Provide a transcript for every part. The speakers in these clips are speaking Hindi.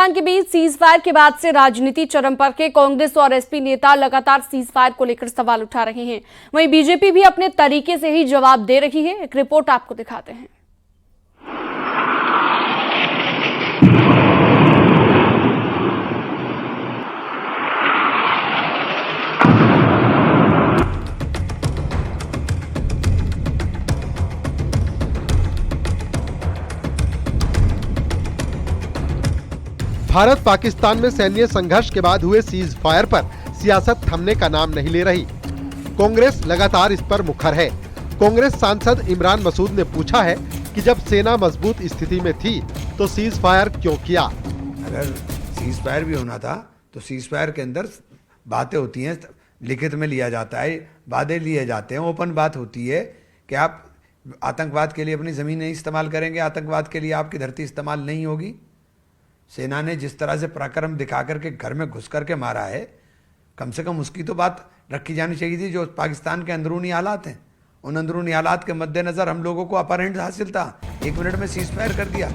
के बीच सीज फायर के बाद से राजनीति चरम पर के कांग्रेस और एसपी नेता लगातार सीज फायर को लेकर सवाल उठा रहे हैं। वहीं बीजेपी भी अपने तरीके से ही जवाब दे रही है। एक रिपोर्ट आपको दिखाते हैं। भारत पाकिस्तान में सैन्य संघर्ष के बाद हुए सीज फायर पर सियासत थमने का नाम नहीं ले रही। कांग्रेस लगातार इस पर मुखर है। कांग्रेस सांसद इमरान मसूद ने पूछा है कि जब सेना मजबूत स्थिति में थी तो सीज फायर क्यों किया। अगर सीज फायर भी होना था तो सीज फायर के अंदर बातें होती हैं, लिखित में लिया जाता है, वादे लिए जाते हैं, ओपन बात होती है कि आप आतंकवाद के लिए अपनी जमीन नहीं इस्तेमाल करेंगे, आतंकवाद के लिए आपकी धरती इस्तेमाल नहीं होगी। सेना ने जिस तरह से पराक्रम दिखा करके घर में घुस करके मारा है, कम से कम उसकी तो बात रखी जानी चाहिए थी। जो पाकिस्तान के अंदरूनी हालात हैं, उन अंदरूनी हालात के मद्देनजर हम लोगों को अपर हैंड हासिल था, 1 मिनट में सीज फायर कर दिया।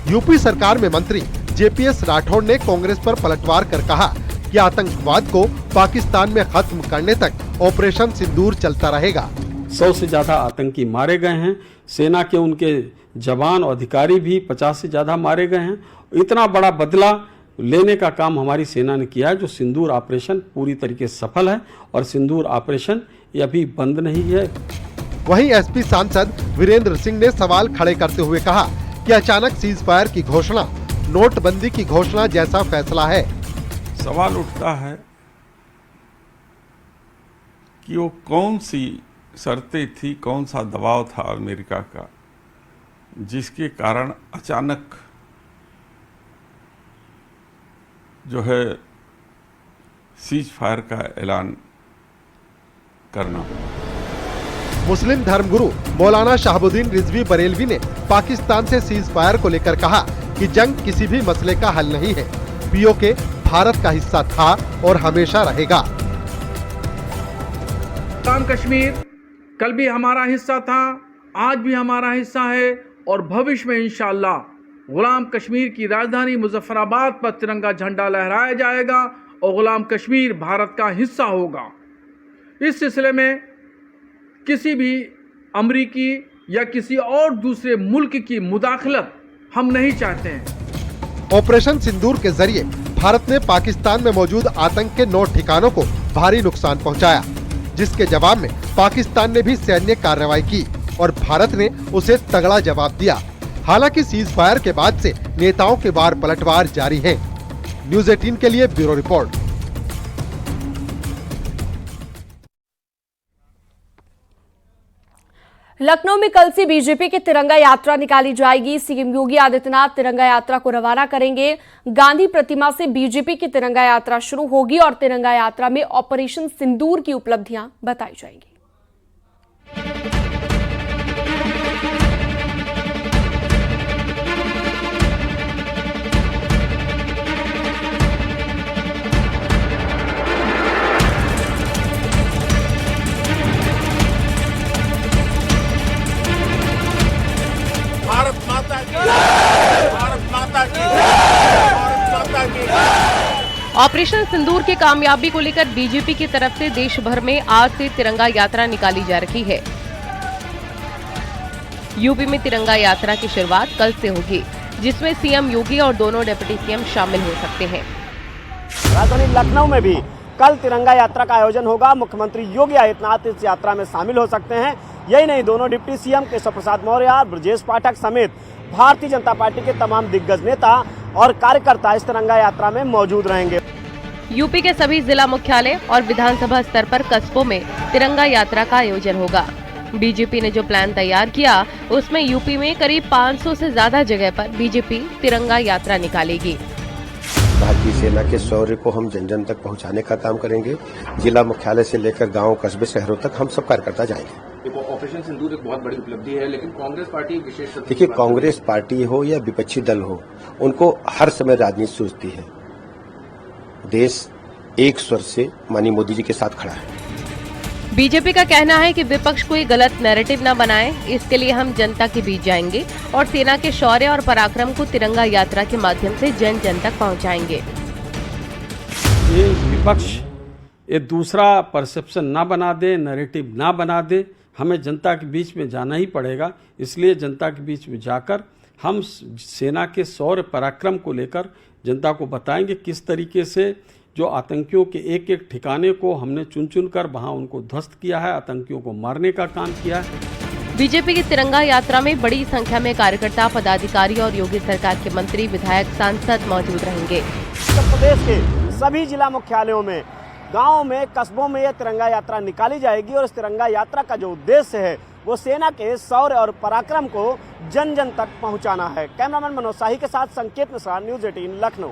यूपी सरकार में मंत्री जेपीएस राठौड़ ने कांग्रेस पर पलटवार कर कहा कि आतंकवाद को पाकिस्तान में खत्म करने तक ऑपरेशन सिंदूर चलता रहेगा। 100 से ज्यादा आतंकी मारे गए हैं। सेना के उनके जवान और अधिकारी भी 50 से ज्यादा मारे गए हैं। इतना बड़ा बदला लेने का काम हमारी सेना ने किया है। जो सिंदूर ऑपरेशन पूरी तरीके से सफल है और सिंदूर ऑपरेशन ये अभी बंद नहीं है। वहीं एसपी सांसद वीरेंद्र सिंह ने सवाल खड़े करते हुए कहा कि अचानक सीज फायर की घोषणा नोटबंदी की घोषणा जैसा फैसला है। सवाल उठता है कि वो कौन सी शर्तें थी, कौन सा दबाव था अमेरिका का, जिसके कारण अचानक जो है सीज फायर का ऐलान करना। मुस्लिम धर्मगुरु मौलाना शहाबुद्दीन रिजवी बरेलवी ने पाकिस्तान से सीज फायर को लेकर कहा कि जंग किसी भी मसले का हल नहीं है। पीओके भारत का हिस्सा था और हमेशा रहेगा। गुलाम कश्मीर कल भी हमारा हिस्सा था, आज भी हमारा हिस्सा है और भविष्य में इंशाअल्लाह गुलाम कश्मीर की राजधानी मुजफ्फराबाद पर तिरंगा झंडा लहराया जाएगा और गुलाम कश्मीर भारत का हिस्सा होगा। इस सिलसिले में किसी भी अमरीकी या किसी और दूसरे मुल्क की मुदाखलत हम नहीं चाहते हैं। ऑपरेशन सिंदूर के जरिए भारत ने पाकिस्तान में मौजूद आतंक के 9 ठिकानों को भारी नुकसान पहुंचाया, जिसके जवाब में पाकिस्तान ने भी सैन्य कार्रवाई की और भारत ने उसे तगड़ा जवाब दिया। हालांकि सीज फायर के बाद से नेताओं के वार पलटवार जारी है। न्यूज़ 18 के लिए ब्यूरो रिपोर्ट। लखनऊ में कल से बीजेपी की तिरंगा यात्रा निकाली जाएगी। सीएम योगी आदित्यनाथ तिरंगा यात्रा को रवाना करेंगे। गांधी प्रतिमा से बीजेपी की तिरंगा यात्रा शुरू होगी और तिरंगा यात्रा में ऑपरेशन सिंदूर की उपलब्धियां बताई जाएंगी। ऑपरेशन सिंदूर की कामयाबी को लेकर बीजेपी की तरफ से देश भर में आज से तिरंगा यात्रा निकाली जा रही है। यूपी में तिरंगा यात्रा की शुरुआत कल से होगी, जिसमें सीएम योगी और दोनों डिप्टी सीएम शामिल हो सकते हैं। राजधानी लखनऊ में भी कल तिरंगा यात्रा का आयोजन होगा। मुख्यमंत्री योगी आदित्यनाथ इस यात्रा में शामिल हो सकते हैं। यही नहीं, दोनों डिप्टी सीएम केशव प्रसाद मौर्य, ब्रजेश पाठक समेत भारतीय जनता पार्टी के तमाम दिग्गज नेता और कार्यकर्ता इस तिरंगा यात्रा में मौजूद रहेंगे। यूपी के सभी जिला मुख्यालय और विधानसभा स्तर पर कस्बों में तिरंगा यात्रा का आयोजन होगा। बीजेपी ने जो प्लान तैयार किया, उसमें यूपी में करीब 500 से ज्यादा जगह पर बीजेपी तिरंगा यात्रा निकालेगी। भारतीय सेना के शौर्य को हम जन जन तक पहुंचाने का काम करेंगे। जिला मुख्यालय से लेकर गांव, कस्बे, शहरों तक हम सब कार्यकर्ता जाएंगे। ऑपरेशन सिंदूर एक बहुत बड़ी उपलब्धि है, लेकिन कांग्रेस पार्टी विशेष। देखिए, कांग्रेस पार्टी हो या विपक्षी दल हो, उनको हर समय राजनीति सूझती है। देश एक स्वर से माननीय मोदी जी के साथ खड़ा है। बीजेपी का कहना है कि विपक्ष कोई गलत नैरेटिव न बनाए, इसके लिए हम जनता के बीच जाएंगे और सेना के शौर्य और पराक्रम को तिरंगा यात्रा के माध्यम से जन जन तक पहुंचाएंगे। ये विपक्ष ये दूसरा परसेप्शन ना बना दे, नैरेटिव ना बना दे, हमें जनता के बीच में जाना ही पड़ेगा। इसलिए जनता के बीच में जाकर हम सेना के शौर्य पराक्रम को लेकर जनता को बताएंगे किस तरीके से जो आतंकियों के एक एक ठिकाने को हमने चुन चुन कर वहां उनको ध्वस्त किया है, आतंकियों को मारने का काम किया है। बीजेपी की तिरंगा यात्रा में बड़ी संख्या में कार्यकर्ता, पदाधिकारी और योगी सरकार के मंत्री, विधायक, सांसद मौजूद रहेंगे। उत्तर प्रदेश के सभी जिला मुख्यालयों में, गाँव में, कस्बों में यह तिरंगा यात्रा निकाली जाएगी और इस तिरंगा यात्रा का जो उद्देश्य है वो सेना के शौर्य और पराक्रम को जन जन तक पहुंचाना है। कैमरामैन मनोज शाही के साथ संकेत मिश्रा, न्यूज़ 18 लखनऊ।